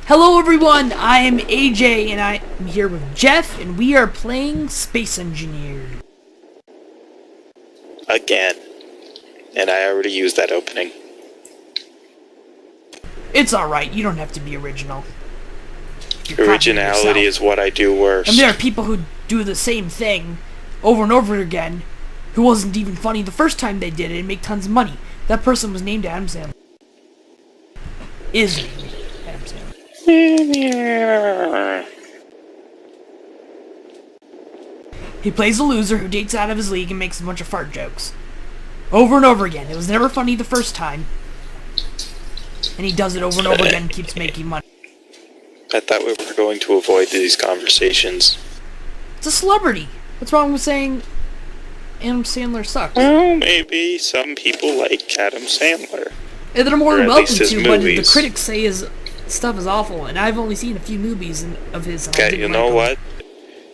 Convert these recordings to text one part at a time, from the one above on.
Hello everyone, I am AJ and I am here with Jeff and we are playing Space Engineer. Again. And I already used that opening. It's alright, you don't have to be original. Originality is what I do worst. And there are people who do the same thing over and over again who wasn't even funny the first time they did it and make tons of money. That person was named Adam Sandler. Is named Adam Sandler. He plays a loser who dates out of his league and makes a bunch of fart jokes. Over and over again. It was never funny the first time. And he does it over and over again and keeps making money. I thought we were going to avoid these conversations. It's a celebrity. What's wrong with saying Adam Sandler sucks? Well, maybe some people like Adam Sandler. And they're more than welcome to, but the movies. critics say his stuff is awful, and I've only seen a few movies of his. Okay, you know what?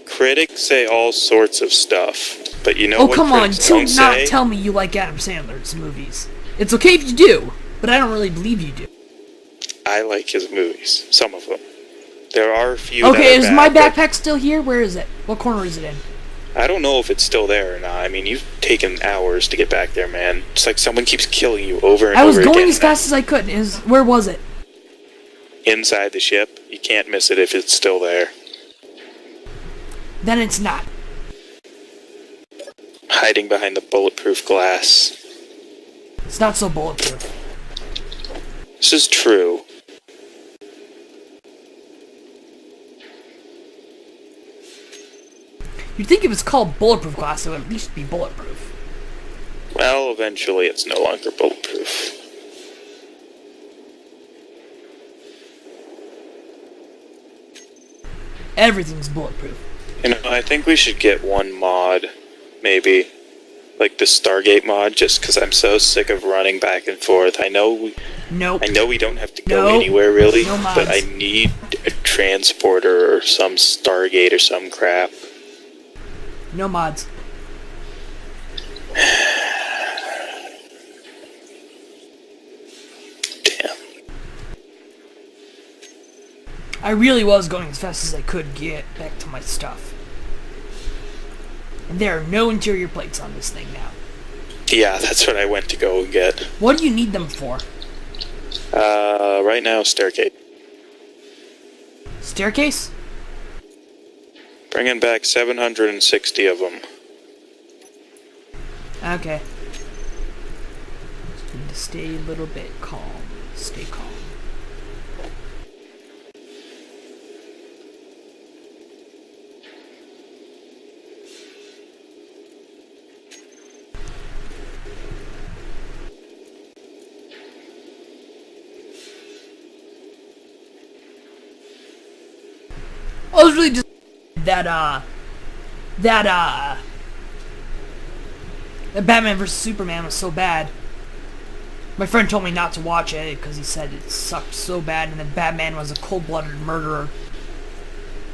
Critics say all sorts of stuff, but you know oh, what come on, critics do don't not say? tell me you like Adam Sandler's movies. It's okay if you do, but I don't really believe you do. I like his movies. Some of them. There are a few Okay, that is are my bad, backpack still here? Where is it? What corner is it in? I don't know if it's still there or not. I mean, you've taken hours to get back there, man. It's like someone keeps killing you over and I was over again. going as fast as I could. Where was it? Inside the ship. You can't miss it if it's still there. Then it's not. Hiding behind the bulletproof glass. It's not so bulletproof. This is true. You'd think if it's called bulletproof glass, it would at least be bulletproof. Well, eventually it's no longer bulletproof. Everything's bulletproof. You know, I think we should get one mod, maybe. Like the Stargate mod, just because I'm so sick of running back and forth. I know we don't have to go anywhere, really, no mods. but I need a transporter or some Stargate or some crap. No mods. Damn. I really was going as fast as I could get back to my stuff. And there are no interior plates on this thing now. Yeah, that's what I went to go and get. What do you need them for? Right now, Stairgate. Staircase? Bringing back 760 of them. Okay. Just need to stay a little bit calm. Stay calm. I was really just that Batman vs Superman was so bad. My friend told me not to watch it because he said it sucked so bad, and that Batman was a cold-blooded murderer.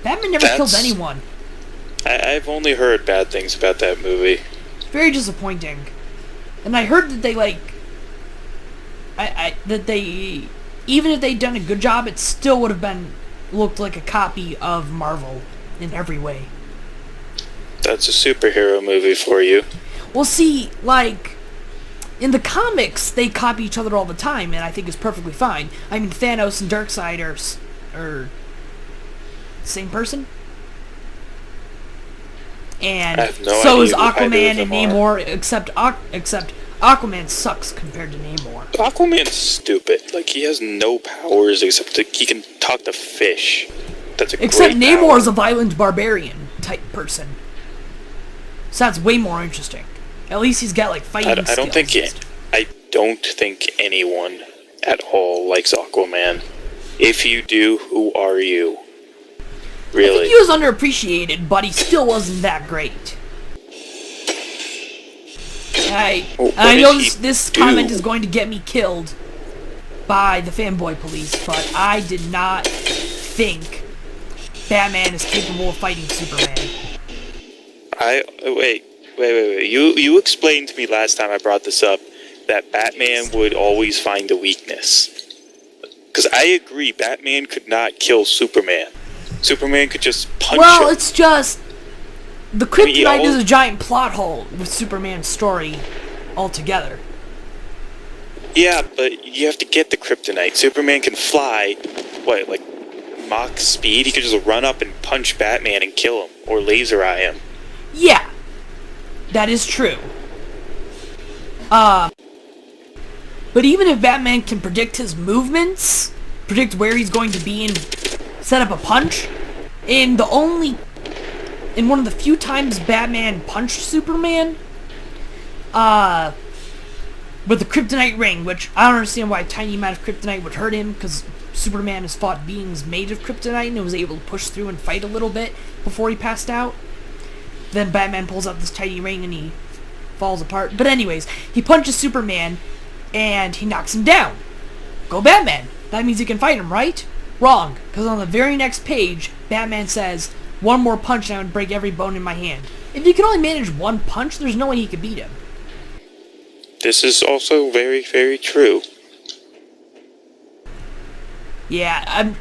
Batman never killed anyone. I've only heard bad things about that movie. It's very disappointing. And I heard that they even if they'd done a good job, it still would have looked like a copy of Marvel in every way. That's a superhero movie for you. Well, see, like, in the comics, they copy each other all the time, and I think it's perfectly fine. I mean, Thanos and Darkseid are same person? And I have no so idea is who either Aquaman of and them Namor, except Aquaman sucks compared to Namor. Aquaman's stupid. Like, he has no powers except that he can talk to fish. That's a Except great Namor power. is a violent barbarian type person. So that's way more interesting. At least he's got like fighting skills. I don't think anyone at all likes Aquaman. If you do, who are you? Really? I think he was underappreciated, but he still wasn't that great. I know this comment is going to get me killed by the fanboy police, but I did not think Batman is capable of fighting Superman. Wait. You explained to me last time I brought this up that Batman would always find a weakness. Because I agree, Batman could not kill Superman. Superman could just punch him. Well, it's just... The kryptonite is a giant plot hole with Superman's story altogether. Yeah, but you have to get the kryptonite. Superman can fly, like Mach speed? He could just run up and punch Batman and kill him, or laser eye him. Yeah, that is true. But even if Batman can predict his movements, predict where he's going to be and set up a punch, in one of the few times Batman punched Superman, with the kryptonite ring, which I don't understand why a tiny amount of kryptonite would hurt him, because Superman has fought beings made of kryptonite and was able to push through and fight a little bit before he passed out. Then Batman pulls out this tiny ring and he falls apart. But anyways, he punches Superman and he knocks him down. Go Batman! That means he can fight him, right? Wrong, because on the very next page, Batman says, "One more punch and I would break every bone in my hand." If he can only manage one punch, there's no way he could beat him. This is also very, very true. Yeah,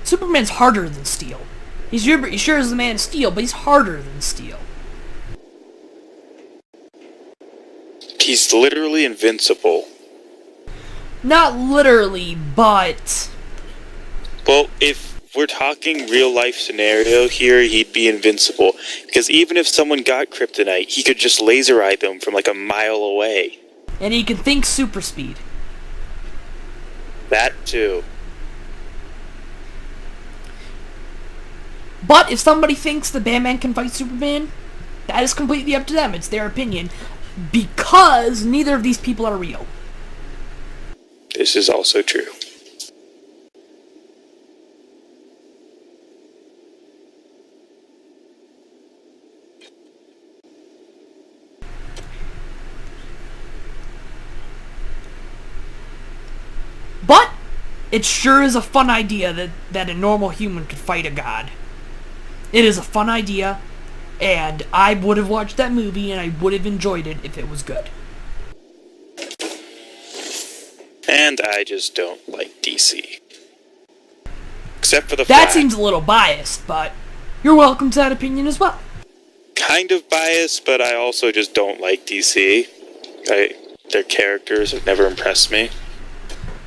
Superman's harder than Steel. He sure is the Man of Steel, but he's harder than Steel. He's literally invincible. Not literally, but... Well, if we're talking real-life scenario here, he'd be invincible. Because even if someone got kryptonite, he could just laser eye them from like a mile away. And he can think super speed. That too. But if somebody thinks that Batman can fight Superman, that is completely up to them. It's their opinion. Because neither of these people are real. This is also true. But it sure is a fun idea that a normal human could fight a god. It is a fun idea, and I would have watched that movie and I would have enjoyed it if it was good. And I just don't like DC. Except for the That Flash. seems a little biased, but you're welcome to that opinion as well. Kind of biased, but I also just don't like DC. Their characters have never impressed me.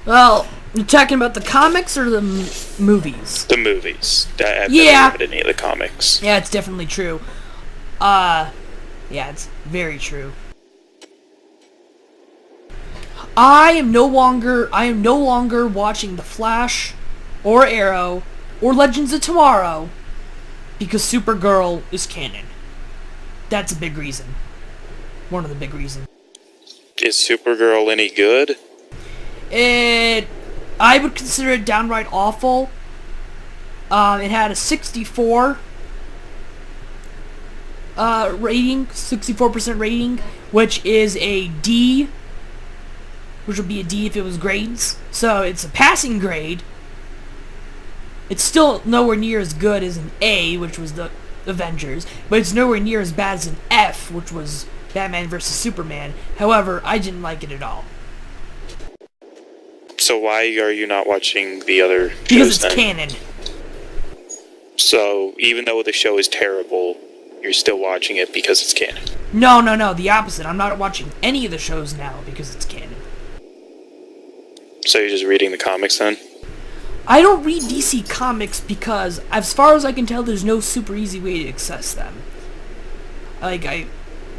Well, you're talking about the comics or the movies? The movies. I've never read any of the comics. Yeah, it's definitely true. Yeah, it's very true. I am no longer watching The Flash, or Arrow, or Legends of Tomorrow, because Supergirl is canon. That's a big reason. One of the big reasons. Is Supergirl any good? I would consider it downright awful. It had a 64 rating, 64% rating, which is a D, which would be a D if it was grades. So it's a passing grade. It's still nowhere near as good as an A, which was the Avengers, but it's nowhere near as bad as an F, which was Batman vs. Superman. However, I didn't like it at all. So why are you not watching the other shows Because it's then? canon. So even though the show is terrible, you're still watching it because it's canon? No, the opposite. I'm not watching any of the shows now because it's canon. So you're just reading the comics then? I don't read DC comics because, as far as I can tell, there's no super easy way to access them.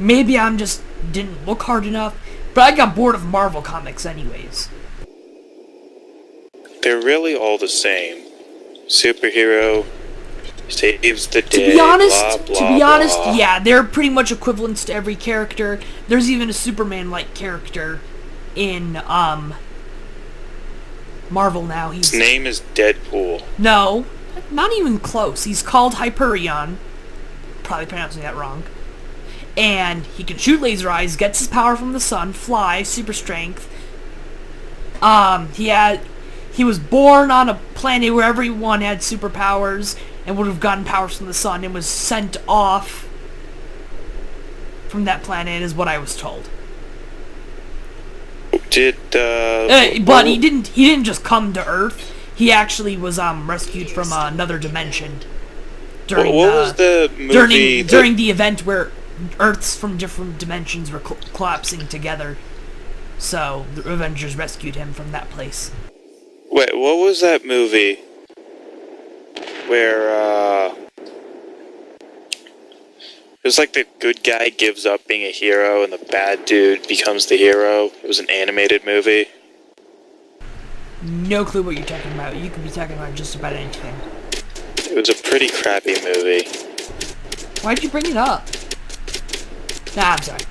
Maybe I'm just didn't look hard enough, but I got bored of Marvel comics anyways. They're really all the same. Superhero saves the day. To be honest, blah. yeah, they're pretty much equivalents to every character. There's even a Superman-like character in Marvel now. His name is Deadpool. No, not even close. He's called Hyperion. Probably pronouncing that wrong. And he can shoot laser eyes, gets his power from the sun, fly, super strength. He was born on a planet where everyone had superpowers and would have gotten powers from the sun and was sent off from that planet, is what I was told. Did but he didn't just come to Earth. He actually was rescued from another dimension. During what was the movie during the event where Earths from different dimensions were collapsing together? So the Avengers rescued him from that place. Wait, what was that movie where it was like the good guy gives up being a hero and the bad dude becomes the hero? It was an animated movie. No clue what you're talking about. You could be talking about just about anything. It was a pretty crappy movie. Why'd you bring it up? Nah, I'm sorry.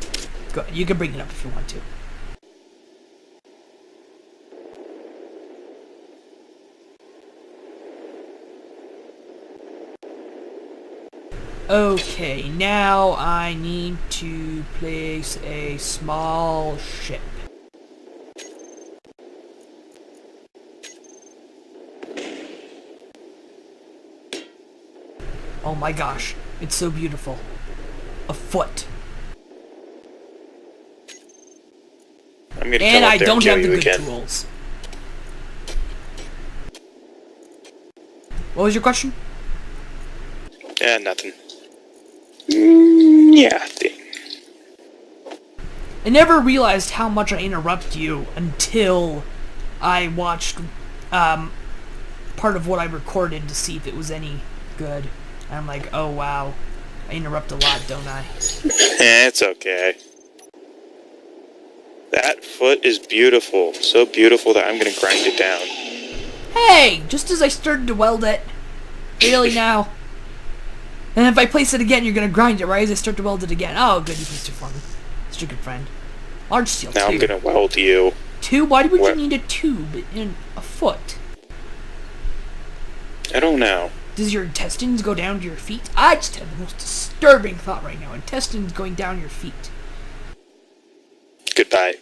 Go ahead. You can bring it up if you want to. Okay, now I need to place a small ship. Oh my gosh, it's so beautiful. A foot. And I don't have the good tools. What was your question? Yeah, nothing. Yeah, I never realized how much I interrupt you until I watched part of what I recorded to see if it was any good. And I'm like, oh wow, I interrupt a lot, don't I? It's okay. That foot is beautiful. So beautiful that I'm gonna grind it down. Hey! Just as I started to weld it. Really now? And if I place it again, you're gonna grind it, right? As I start to weld it again. Oh, good, you placed it for me. Such a good friend. Large steel, now 2. I'm gonna weld you. 2? Why would you need a tube in a foot? I don't know. Does your intestines go down to your feet? I just had the most disturbing thought right now. Intestines going down your feet. Goodbye.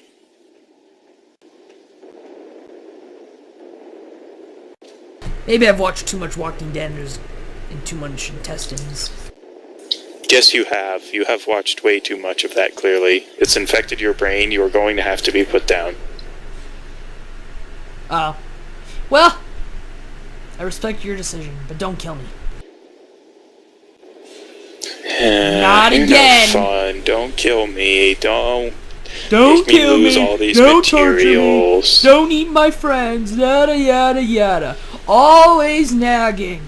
Maybe I've watched too much Walking Dead and too much intestines. Yes, you have. You have watched way too much of that, clearly. It's infected your brain. You are going to have to be put down. Oh. Well, I respect your decision, but don't kill me. Not again! No fun. Don't kill me. Don't kill me! lose all these don't materials. Torture me. Don't eat my friends. Yada yada yada. Always nagging.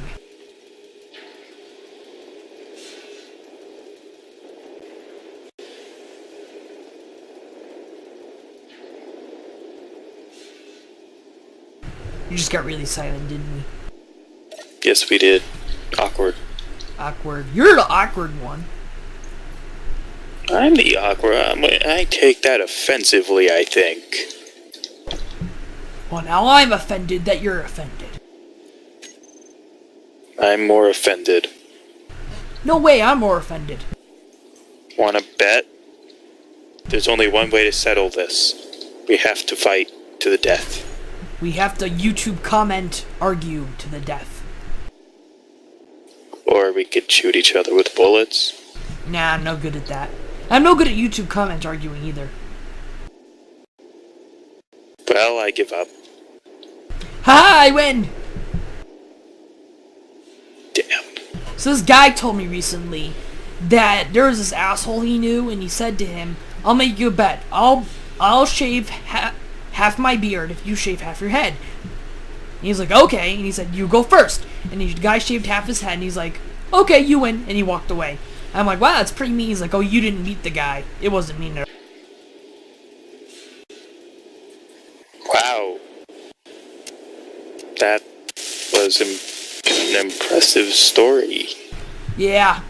You just got really silent, didn't we? Yes, we did. Awkward. Awkward. You're the awkward one. I'm the awkward. I take that offensively, I think. Well, now I'm offended that you're offended. I'm more offended. No way, I'm more offended. Wanna bet? There's only one way to settle this. We have to fight to the death. We have to YouTube comment, argue to the death. Or we could shoot each other with bullets. Nah, I'm no good at that. I'm no good at YouTube comment arguing either. Well, I give up. Ha! I win! Damn. So this guy told me recently that there was this asshole he knew, and he said to him, I'll make you a bet. I'll shave half my beard if you shave half your head. And he's like, okay. And he said, you go first. And the guy shaved half his head, and he's like, okay, you win. And he walked away. I'm like, wow, that's pretty mean. He's like, oh, you didn't meet the guy. It wasn't mean at all. Wow. That was an impressive story. Yeah.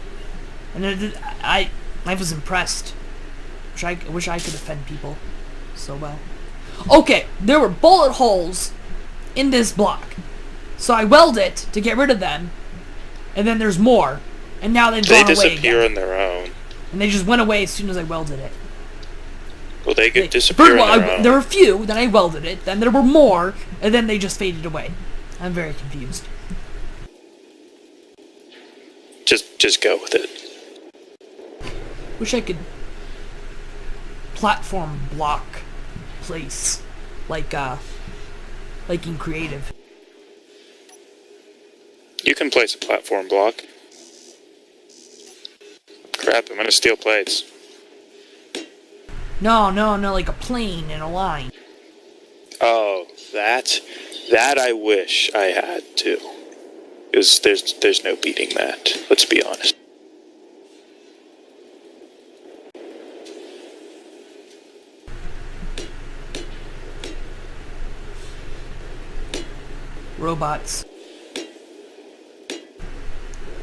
And I was impressed. Wish I could offend people so well. Okay, there were bullet holes in this block. So I weld it to get rid of them. And then there's more. And now they've gone away again. They disappear on their own. And they just went away as soon as I welded it. Well, they could disappear on their own. There were a few, then I welded it, then there were more, and then they just faded away. I'm very confused. Just go with it. Wish I could platform block place, like in creative. You can place a platform block. Crap, I'm gonna steal plates. No, like a plane and a line. Oh, that I wish I had too. Because there's no beating that, let's be honest. Robots.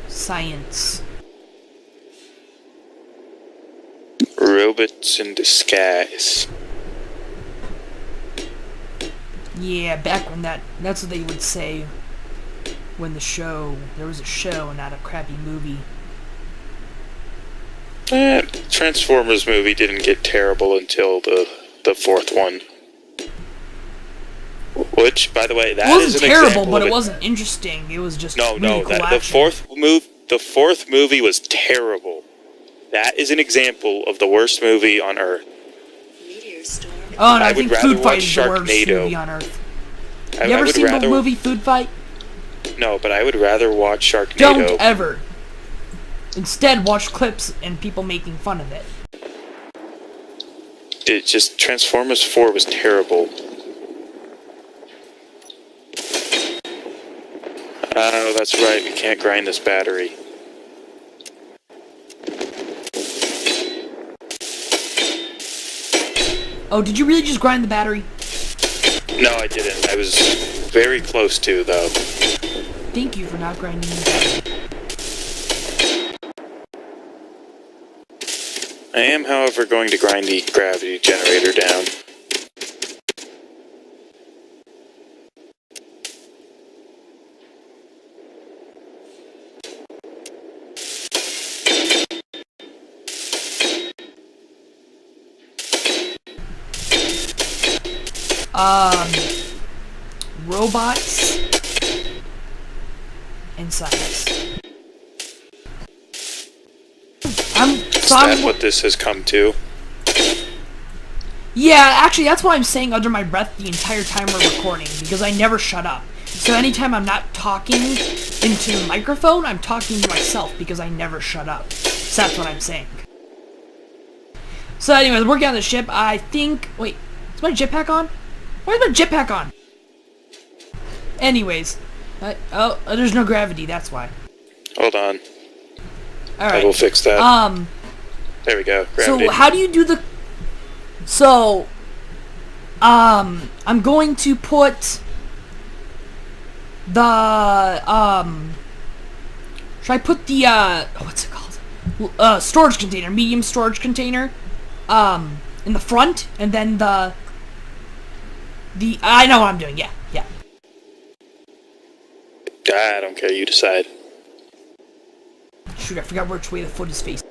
Science. Robots in disguise. Yeah, back when that's what they would say when there was a show and not a crappy movie. Transformers movie didn't get terrible until the fourth one. Which, by the way, that is an terrible, example but of it wasn't interesting. It was just no, really cool the fourth movie was terrible. That is an example of the worst movie on Earth. Oh, and I think Food Fight is the worst movie on Earth. You ever seen the movie Food Fight? No, but I would rather watch Sharknado. Don't ever. Instead, watch clips and people making fun of it. It just Transformers 4 was terrible. Oh, that's right. We can't grind this battery. Oh, did you really just grind the battery? No, I didn't. I was very close to, though. Thank you for not grinding the battery. I am, however, going to grind the gravity generator down. Robots and science. Is that what this has come to? Yeah, actually, that's why I'm saying under my breath the entire time we're recording, because I never shut up. So anytime I'm not talking into the microphone, I'm talking to myself, because I never shut up. So that's what I'm saying. So anyways, working on the ship, I think... Wait, is my jetpack on? Why is my jetpack on? Anyways. There's no gravity, that's why. Hold on. Alright. I will fix that. There we go. Gravity. So how do you do the... So... I'm going to put... The... Should I put the, what's it called? Storage container. Medium storage container. In the front, and then the... I know what I'm doing, yeah. I don't care, you decide. Shoot, I forgot which way the foot is facing.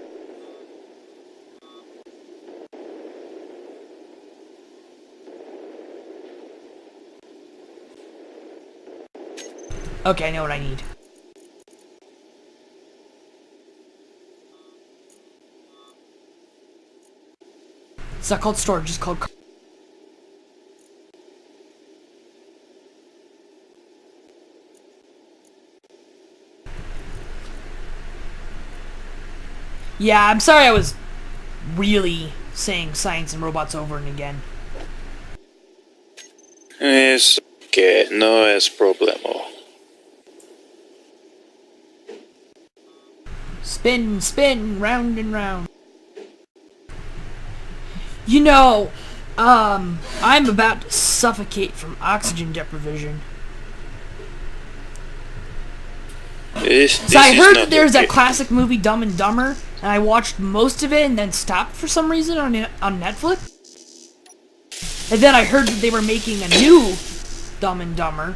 Okay, I know what I need. It's not called storage, it's called... Yeah, I'm sorry I was really saying science and robots over and again. Es que no es problema. Spin, spin, round and round. You know, I'm about to suffocate from oxygen deprivation. So I heard that there's that classic movie Dumb and Dumber, and I watched most of it and then stopped for some reason on Netflix. And then I heard that they were making a new Dumb and Dumber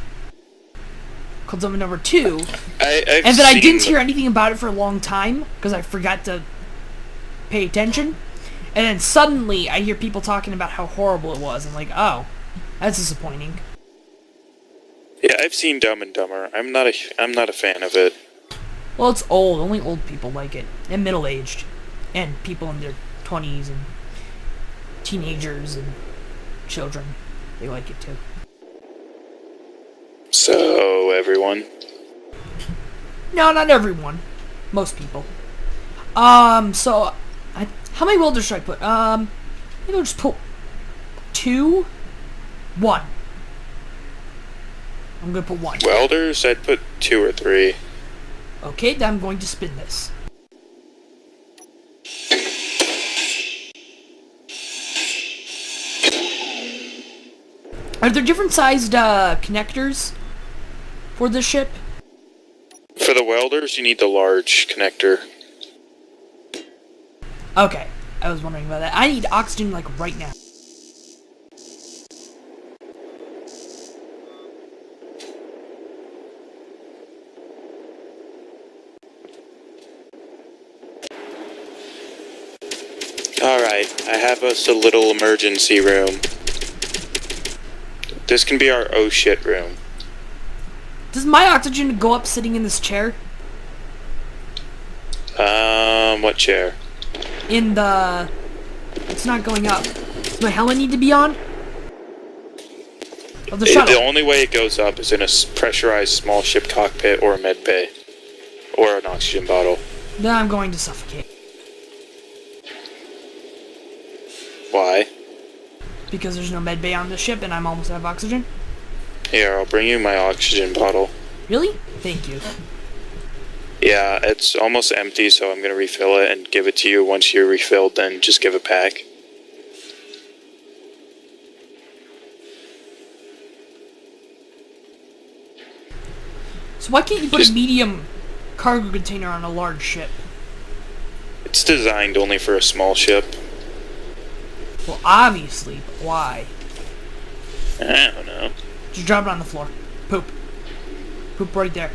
called Dumb and Dumber 2. And then I didn't hear anything about it for a long time because I forgot to pay attention. And then suddenly I hear people talking about how horrible it was. I'm like, oh, that's disappointing. Yeah, I've seen Dumb and Dumber. I'm not a fan of it. Well, it's old. Only old people like it, and middle-aged, and people in their 20s and teenagers and children. They like it too. So, everyone? No, not everyone. Most people. So, how many welders should I put? Maybe I'll just put 2? 1. I'm gonna put 1. Welders? I'd put 2 or 3. Okay, then I'm going to spin this. Are there different sized connectors for this ship? For the welders, you need the large connector. Okay, I was wondering about that. I need oxygen like right now. Alright, I have us a little emergency room. This can be our oh shit room. Does my oxygen go up sitting in this chair? What chair? In the... It's not going up. Does my helmet need to be on? Of the shuttle? The only way it goes up is in a pressurized small ship cockpit or a med bay. Or an oxygen bottle. Then I'm going to suffocate. Why? Because there's no med bay on the ship and I'm almost out of oxygen? Here, I'll bring you my oxygen bottle. Really? Thank you. Yeah, it's almost empty, so I'm gonna refill it and give it to you. Once you're refilled, then just give it back. So why can't you put a medium cargo container on a large ship? It's designed only for a small ship. Well, obviously, but why? I don't know. Just drop it on the floor. Poop. Poop right there.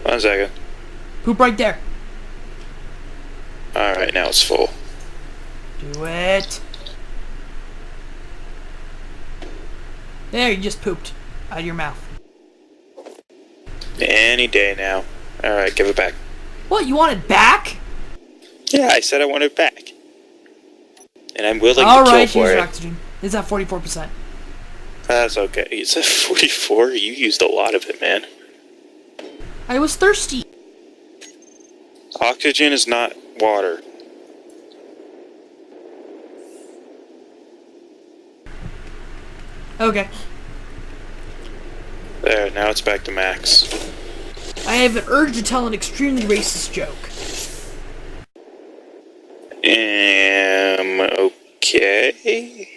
1 second. Poop right there. Alright, now it's full. Do it. There, you just pooped. Out of your mouth. Any day now. Alright, give it back. What, you want it back? Yeah, I said I want it back. And I'm willing to kill Alright, for here's it. your oxygen. It's at 44%. That's okay. It's at 44? You used a lot of it, man. I was thirsty. Oxygen is not water. Okay. There, now it's back to max. I have an urge to tell an extremely racist joke. Okay.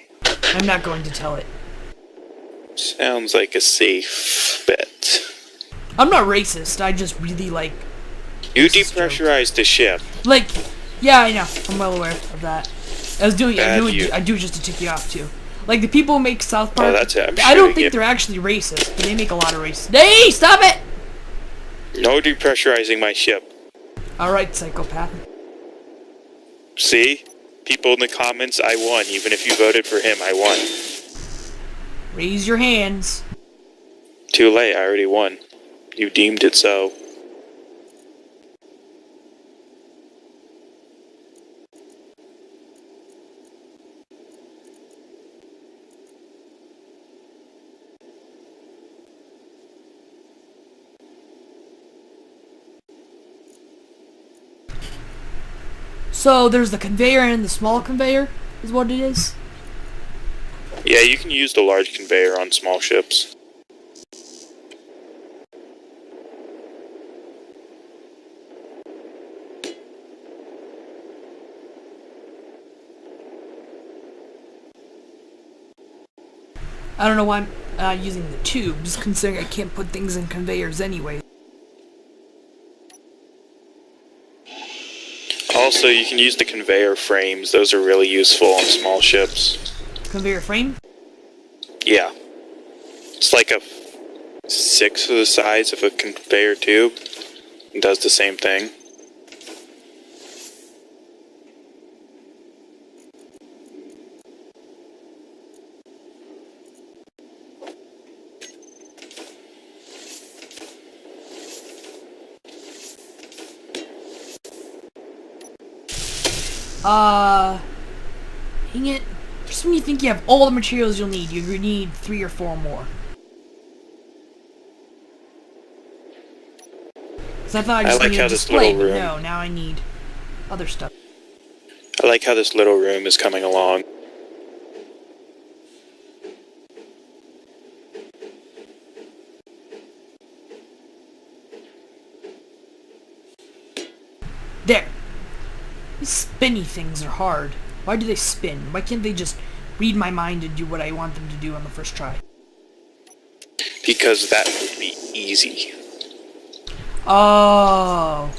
I'm not going to tell it. Sounds like a safe bet. I'm not racist, I just really like... You depressurized the ship. Like, yeah, I know. I'm well aware of that. I do it just to tick you off, too. Like, the people who make South Park... Oh, that's it. I don't think they're actually racist, but they make a lot of racist... Hey, stop it! No depressurizing my ship. Alright, psychopath. See? People in the comments, I won. Even if you voted for him, I won. Raise your hands. Too late, I already won. You deemed it so. So, there's the conveyor and the small conveyor, is what it is? Yeah, you can use the large conveyor on small ships. I don't know why I'm using the tubes, considering I can't put things in conveyors anyway. Also, you can use the conveyor frames. Those are really useful on small ships. Conveyor frame? Yeah. It's like a 1/6 of the size of a conveyor tube. It does the same thing. Dang it. Just when you think you have all the materials you'll need, you need 3 or 4 more. Because I thought I just needed a display, but no, now I need other stuff. I like how this little room is coming along. There. These spinny things are hard. Why do they spin? Why can't they just read my mind and do what I want them to do on the first try? Because that would be easy. Oh,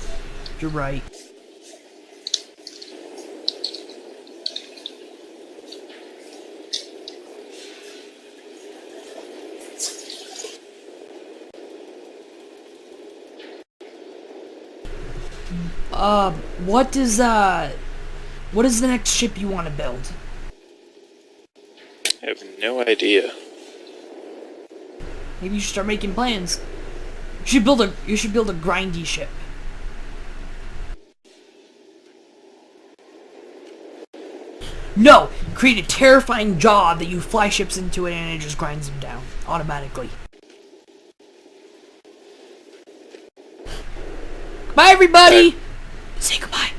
you're right. What is the next ship you want to build? I have no idea. Maybe you should start making plans. You should build a grindy ship. No! Create a terrifying jaw that you fly ships into it and it just grinds them down automatically. Bye everybody! Say goodbye.